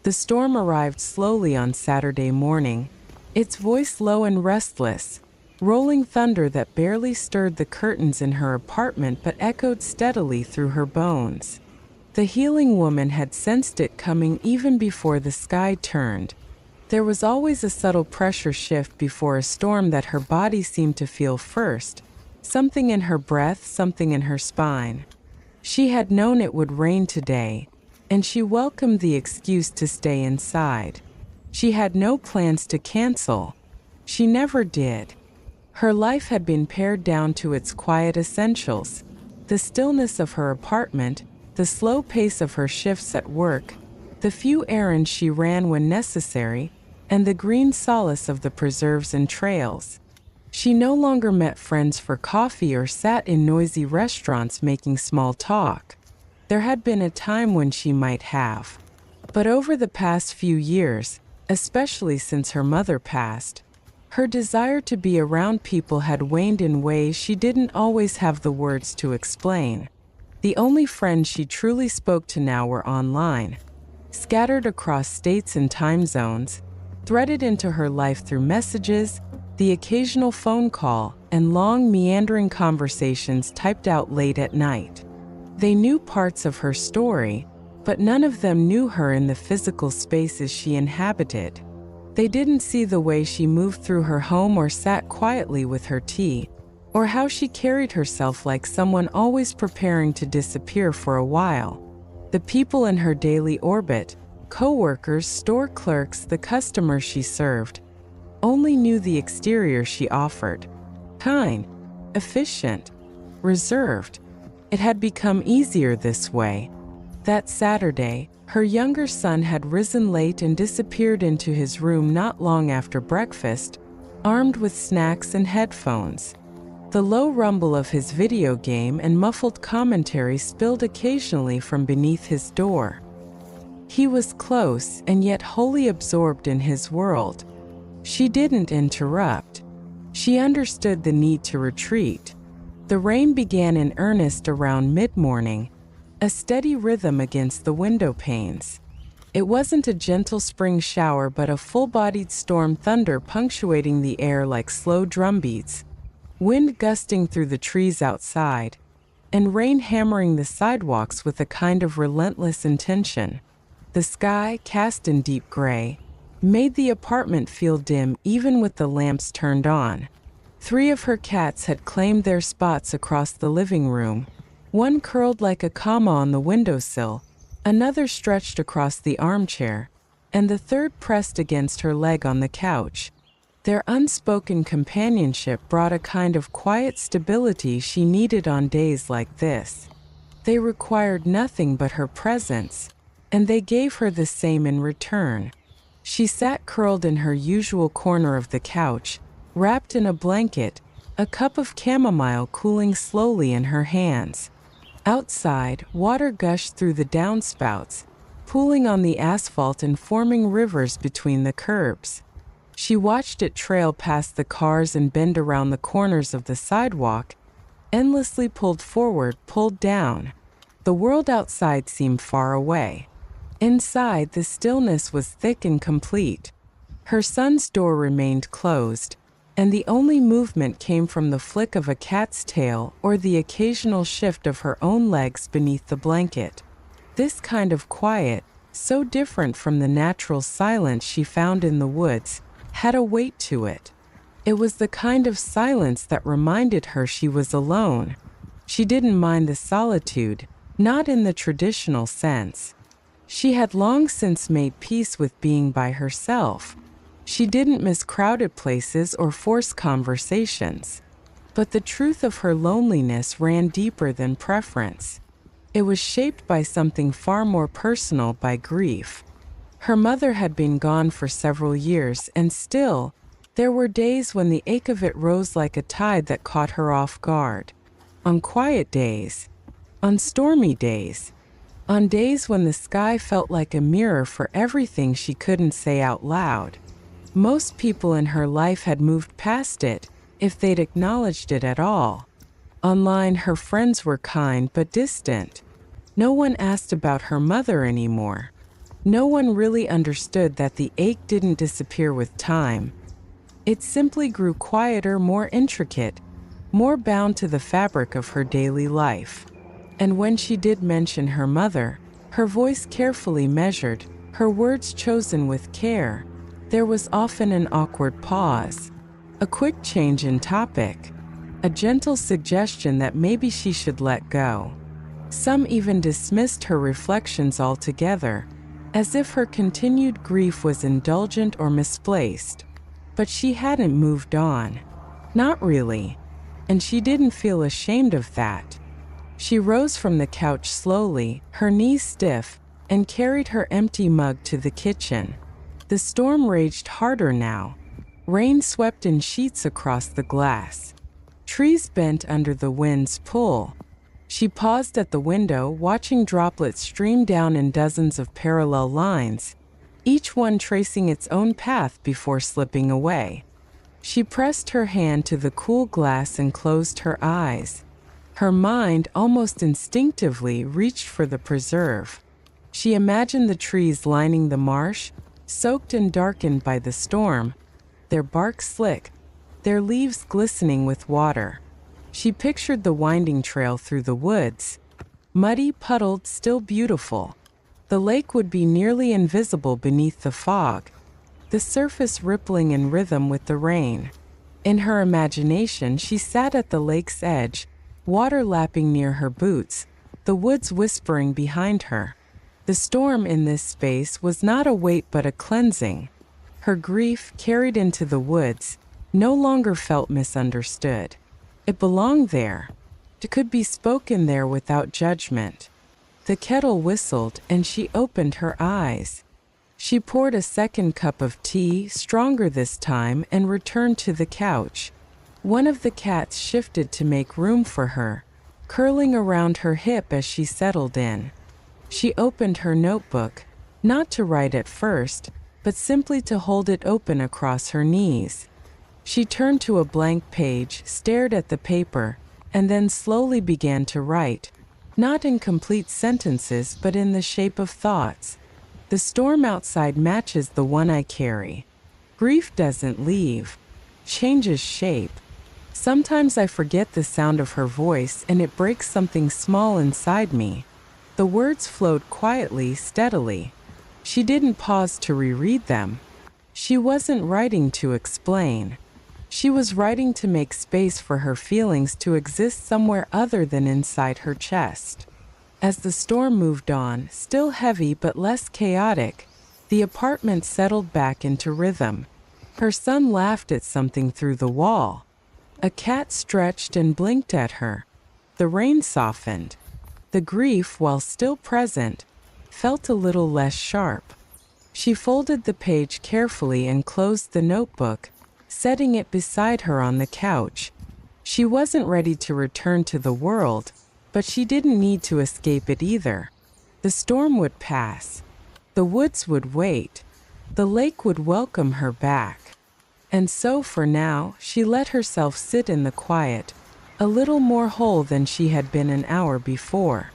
The storm arrived slowly on Saturday morning, its voice low and restless, rolling thunder that barely stirred the curtains in her apartment but echoed steadily through her bones. The healing woman had sensed it coming even before the sky turned. There was always a subtle pressure shift before a storm that her body seemed to feel first, something in her breath, something in her spine. She had known it would rain today, and she welcomed the excuse to stay inside. She had no plans to cancel. She never did. Her life had been pared down to its quiet essentials: the stillness of her apartment, the slow pace of her shifts at work, the few errands she ran when necessary, and the green solace of the preserves and trails. She no longer met friends for coffee or sat in noisy restaurants making small talk. There had been a time when she might have. But over the past few years, especially since her mother passed, her desire to be around people had waned in ways she didn't always have the words to explain. The only friends she truly spoke to now were online, scattered across states and time zones, threaded into her life through messages, the occasional phone call, and long, meandering conversations typed out late at night. They knew parts of her story, but none of them knew her in the physical spaces she inhabited. They didn't see the way she moved through her home or sat quietly with her tea, or how she carried herself like someone always preparing to disappear for a while. The people in her daily orbit, co-workers, store clerks, the customers she served, only knew the exterior she offered: kind, efficient, reserved. It had become easier this way. That Saturday, her younger son had risen late and disappeared into his room not long after breakfast, armed with snacks and headphones. The low rumble of his video game and muffled commentary spilled occasionally from beneath his door. He was close and yet wholly absorbed in his world. She didn't interrupt. She understood the need to retreat. The rain began in earnest around mid-morning, a steady rhythm against the window panes. It wasn't a gentle spring shower but a full-bodied storm, thunder punctuating the air like slow drumbeats, wind gusting through the trees outside, and rain hammering the sidewalks with a kind of relentless intention. The sky, cast in deep gray, made the apartment feel dim even with the lamps turned on. 3 of her cats had claimed their spots across the living room. One curled like a comma on the windowsill, another stretched across the armchair, and the third pressed against her leg on the couch. Their unspoken companionship brought a kind of quiet stability she needed on days like this. They required nothing but her presence, and they gave her the same in return. She sat curled in her usual corner of the couch, wrapped in a blanket, a cup of chamomile cooling slowly in her hands. Outside, water gushed through the downspouts, pooling on the asphalt and forming rivers between the curbs. She watched it trail past the cars and bend around the corners of the sidewalk, endlessly pulled forward, pulled down. The world outside seemed far away. Inside, the stillness was thick and complete. Her son's door remained closed, and the only movement came from the flick of a cat's tail or the occasional shift of her own legs beneath the blanket. This kind of quiet, so different from the natural silence she found in the woods, had a weight to it. It was the kind of silence that reminded her she was alone. She didn't mind the solitude, not in the traditional sense. She had long since made peace with being by herself. She didn't miss crowded places or forced conversations. But the truth of her loneliness ran deeper than preference. It was shaped by something far more personal, by grief. Her mother had been gone for several years, and still, there were days when the ache of it rose like a tide that caught her off guard. On quiet days, on stormy days, on days when the sky felt like a mirror for everything she couldn't say out loud. Most people in her life had moved past it, if they'd acknowledged it at all. Online, her friends were kind but distant. No one asked about her mother anymore. No one really understood that the ache didn't disappear with time. It simply grew quieter, more intricate, more bound to the fabric of her daily life. And when she did mention her mother, her voice carefully measured, her words chosen with care, there was often an awkward pause, a quick change in topic, a gentle suggestion that maybe she should let go. Some even dismissed her reflections altogether, as if her continued grief was indulgent or misplaced. But she hadn't moved on. Not really. And she didn't feel ashamed of that. She rose from the couch slowly, her knees stiff, and carried her empty mug to the kitchen. The storm raged harder now. Rain swept in sheets across the glass. Trees bent under the wind's pull. She paused at the window, watching droplets stream down in dozens of parallel lines, each one tracing its own path before slipping away. She pressed her hand to the cool glass and closed her eyes. Her mind almost instinctively reached for the preserve. She imagined the trees lining the marsh, soaked and darkened by the storm, their bark slick, their leaves glistening with water. She pictured the winding trail through the woods, muddy, puddled, still beautiful. The lake would be nearly invisible beneath the fog, the surface rippling in rhythm with the rain. In her imagination, she sat at the lake's edge, water lapping near her boots, the woods whispering behind her. The storm in this space was not a weight but a cleansing. Her grief, carried into the woods, no longer felt misunderstood. It belonged there. It could be spoken there without judgment. The kettle whistled, and she opened her eyes. She poured a second cup of tea, stronger this time, and returned to the couch. One of the cats shifted to make room for her, curling around her hip as she settled in. She opened her notebook, not to write at first, but simply to hold it open across her knees. She turned to a blank page, stared at the paper, and then slowly began to write, not in complete sentences but in the shape of thoughts. The storm outside matches the one I carry. Grief doesn't leave, changes shape. Sometimes I forget the sound of her voice and it breaks something small inside me. The words flowed quietly, steadily. She didn't pause to reread them. She wasn't writing to explain. She was writing to make space for her feelings to exist somewhere other than inside her chest. As the storm moved on, still heavy but less chaotic, the apartment settled back into rhythm. Her son laughed at something through the wall. A cat stretched and blinked at her. The rain softened. The grief, while still present, felt a little less sharp. She folded the page carefully and closed the notebook, setting it beside her on the couch. She wasn't ready to return to the world, but she didn't need to escape it either. The storm would pass. The woods would wait. The lake would welcome her back. And so for now, she let herself sit in the quiet, a little more whole than she had been an hour before.